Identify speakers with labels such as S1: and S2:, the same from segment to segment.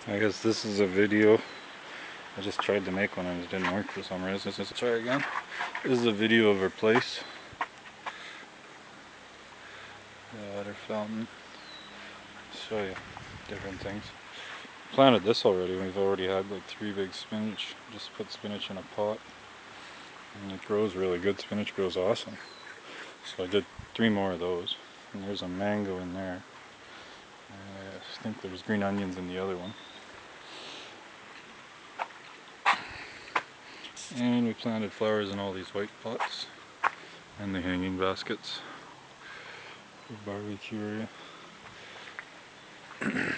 S1: I guess this is a video. I just tried to make one and it didn't work for some reason. Let's try again. This is a video of our place. The water fountain. Show you different things. Planted this already. We've already had like 3 big spinach. Just put spinach in a pot. And it grows really good. Spinach grows awesome. So I did 3 more of those. And there's a mango in there. I think there was green onions in the other one. And we planted flowers in all these white pots and the hanging baskets for barbecue area.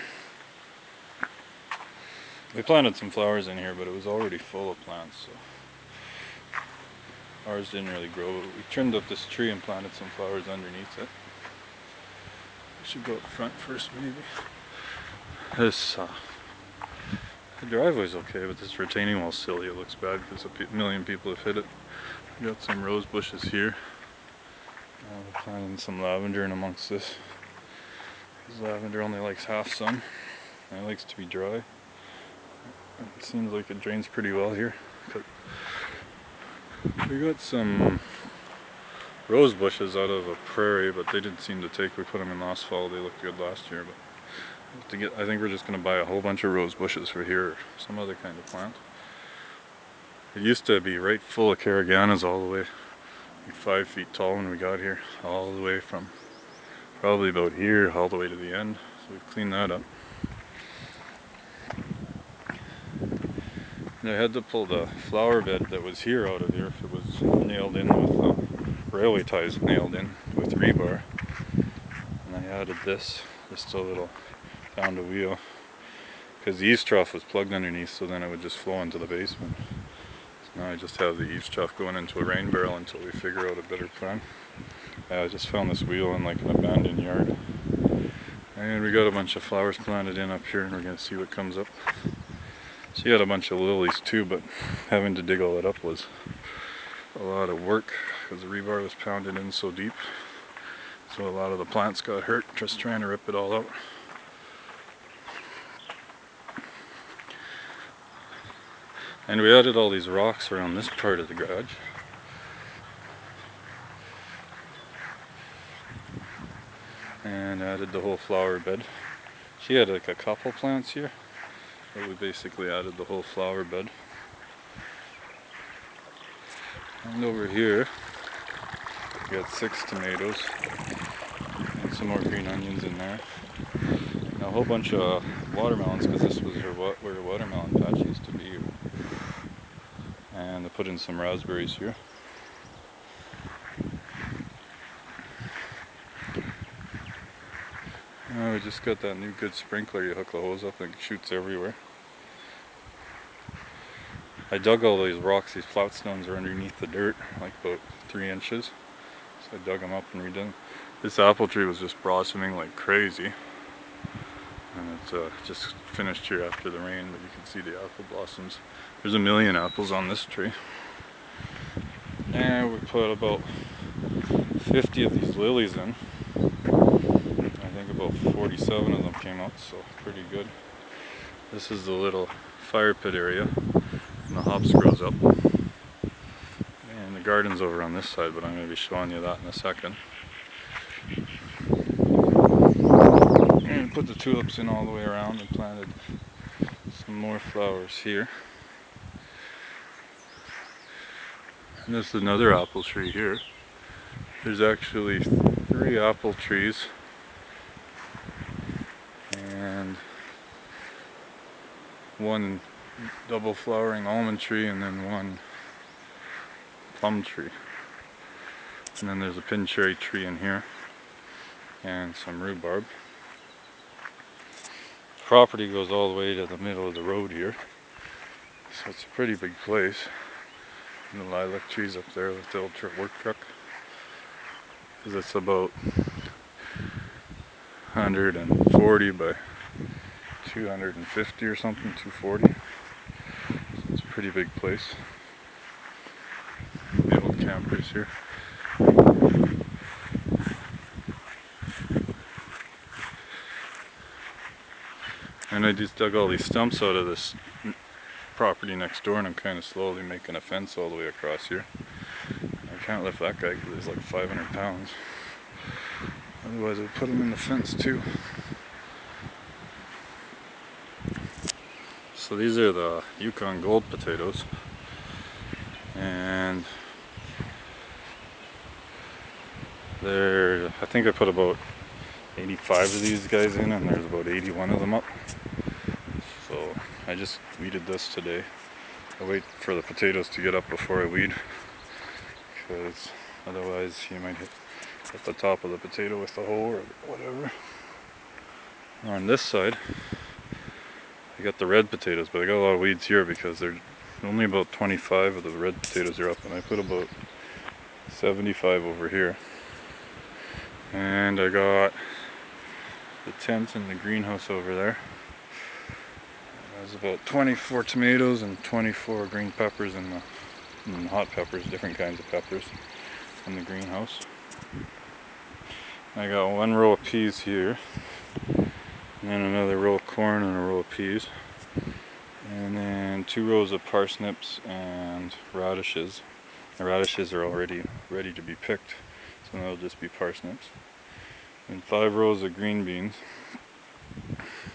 S1: We planted some flowers in here, but it was already full of plants, so ours didn't really grow. We trimmed up this tree and planted some flowers underneath it. We should go up front first, maybe. This the driveway's okay, but this retaining wall's silly. It looks bad because a million people have hit it. We got some rose bushes here. We're planting some lavender in amongst this. This lavender only likes half sun. And it likes to be dry. It seems like it drains pretty well here. We got some rose bushes out of a prairie, but they didn't seem to take. We put them in last fall. They looked good last year, but I think we're just going to buy a whole bunch of rose bushes for here, or some other kind of plant. It used to be right full of carrageenas all the way, like 5 feet tall when we got here, all the way from probably about here all the way to the end. So we've cleaned that up. And I had to pull the flower bed that was here out of here if it was nailed in with railway ties nailed in with rebar. And I added this, just a little found a wheel, because the eaves trough was plugged underneath, so then it would just flow into the basement. So now I just have the eaves trough going into a rain barrel until we figure out a better plan. I just found this wheel in like an abandoned yard. And we got a bunch of flowers planted in up here, and we're going to see what comes up. She had a bunch of lilies too, but having to dig all that up was a lot of work because the rebar was pounded in so deep. So a lot of the plants got hurt just trying to rip it all out. And we added all these rocks around this part of the garage. And added the whole flower bed. She had like a couple plants here, but we basically added the whole flower bed. And over here, we got 6 tomatoes and some more green onions in there. And a whole bunch of watermelons, because this was where the watermelon patch used to be. And I put in some raspberries here. We just got that new good sprinkler. You hook the hose up and it shoots everywhere. I dug all these rocks. These flout stones are underneath the dirt, like about 3 inches. So I dug them up and redid them. This apple tree was just blossoming like crazy. And it just finished here after the rain, but you can see the apple blossoms. There's 1 million apples on this tree. And we put about 50 of these lilies in. I think about 47 of them came out, so pretty good. This is the little fire pit area, and the hops grows up. And the garden's over on this side, but I'm going to be showing you that in a second. And put the tulips in all the way around and planted some more flowers here. And this is another apple tree here. There's actually 3 apple trees and 1 double flowering almond tree, and then 1 plum tree. And then there's a pin cherry tree in here and some rhubarb. The property goes all the way to the middle of the road here, so it's a pretty big place. And the lilac trees up there with the old work truck, because it's about 140 by 250 or something, 240. So it's a pretty big place. The old campers here. And I just dug all these stumps out of this property next door, and I'm kind of slowly making a fence all the way across here. I can't lift that guy because he's like 500 pounds. Otherwise I'd put him in the fence too. So these are the Yukon Gold potatoes. And I think I put about 85 of these guys in, and there's about 81 of them up. So I just weeded this today. I wait for the potatoes to get up before I weed, because otherwise you might hit the top of the potato with the hoe or whatever. On this side I got the red potatoes, but I got a lot of weeds here because there's only about 25 of the red potatoes are up, and I put about 75 over here. And I got the tent and the greenhouse over there. There's about 24 tomatoes and 24 green peppers and hot peppers, different kinds of peppers in the greenhouse. I got one row of peas here, and then another row of corn and a row of peas, and then 2 rows of parsnips and radishes. The radishes are already ready to be picked, so they'll just be parsnips. And 5 rows of green beans,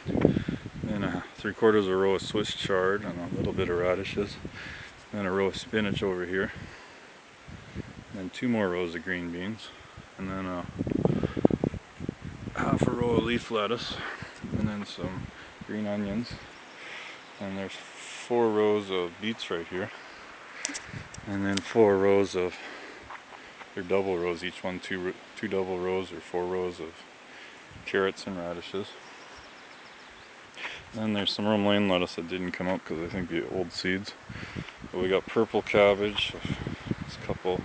S1: then 3/4 of a row of Swiss chard and a little bit of radishes, then a row of spinach over here, then 2 more rows of green beans, and then half a row of leaf lettuce, and then some green onions, and there's 4 rows of beets right here, and then 4 rows of, they're double rows, each one two double rows or 4 rows of carrots and radishes. Then there's some romaine lettuce that didn't come up because I think the old seeds. But we got purple cabbage, just a couple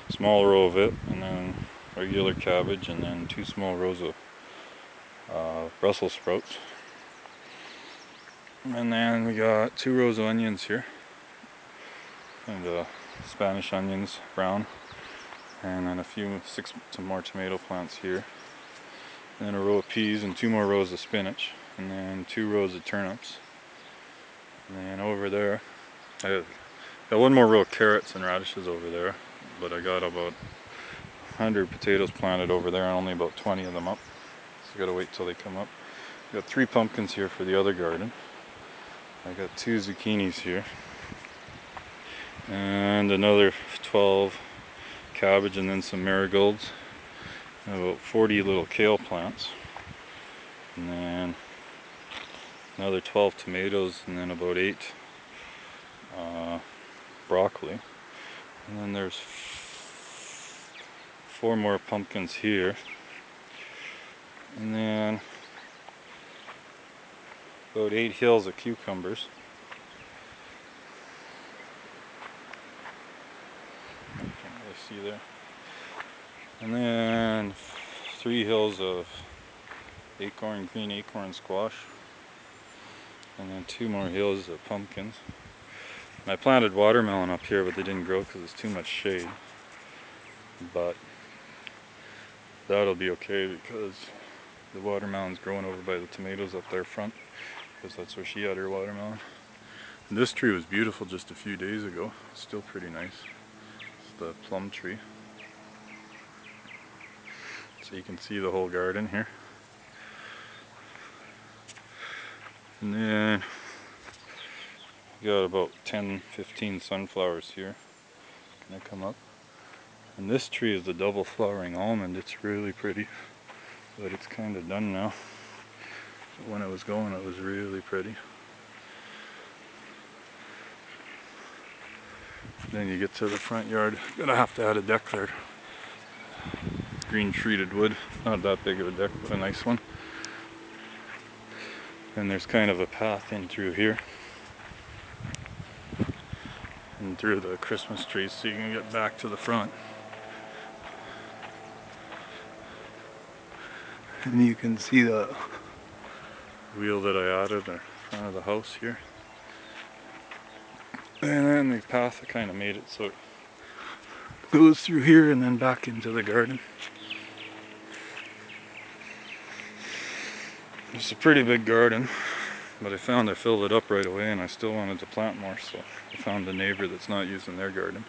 S1: small row of it, and then regular cabbage, and then 2 small rows of Brussels sprouts. And then we got 2 rows of onions here, and Spanish onions, brown, and then 6 more tomato plants here. And then a row of peas and 2 more rows of spinach, and then 2 rows of turnips. And then over there, I got 1 more row of carrots and radishes over there, but I got about 100 potatoes planted over there and only about 20 of them up. So I gotta wait till they come up. I got 3 pumpkins here for the other garden. I got 2 zucchinis here, and another 12 cabbage, and then some marigolds, and about 40 little kale plants, and then another 12 tomatoes, and then about 8 broccoli. And then there's 4 more pumpkins here, and then about 8 hills of cucumbers. I can't really see there. And then 3 hills of green acorn squash, and then 2 more hills of pumpkins. And I planted watermelon up here, but they didn't grow because it's too much shade. But that'll be okay because the watermelon's growing over by the tomatoes up there front, because that's where she had her watermelon. And this tree was beautiful just a few days ago. It's still pretty nice. It's the plum tree. So you can see the whole garden here. And then got about 10-15 sunflowers here. Gonna come up. And this tree is the double flowering almond. It's really pretty, but it's kind of done now. When it was going, it was really pretty. Then you get to the front yard. Gonna have to add a deck there. Green treated wood. Not that big of a deck, but a nice one. And there's kind of a path in through here and through the Christmas trees, so you can get back to the front. And you can see the wheel that I added in front of the house here. And then the path, I kind of made it so it goes through here and then back into the garden. It's a pretty big garden. But I found I filled it up right away and I still wanted to plant more, so I found a neighbor that's not using their garden.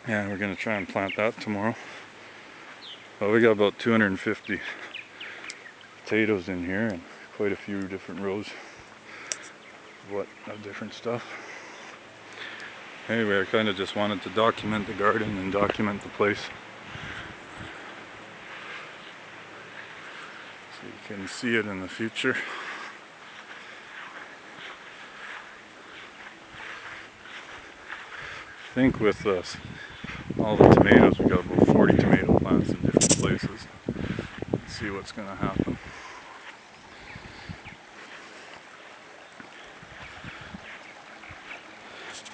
S1: Yeah, we're going to try and plant that tomorrow. Well, we got about 250 potatoes in here and quite a few different rows of different stuff. Anyway, I kind of just wanted to document the garden and document the place, so you can see it in the future. I think with all the tomatoes, we got about 40 tomato plants in different places. Let's see what's going to happen.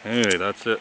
S1: Anyway, that's it.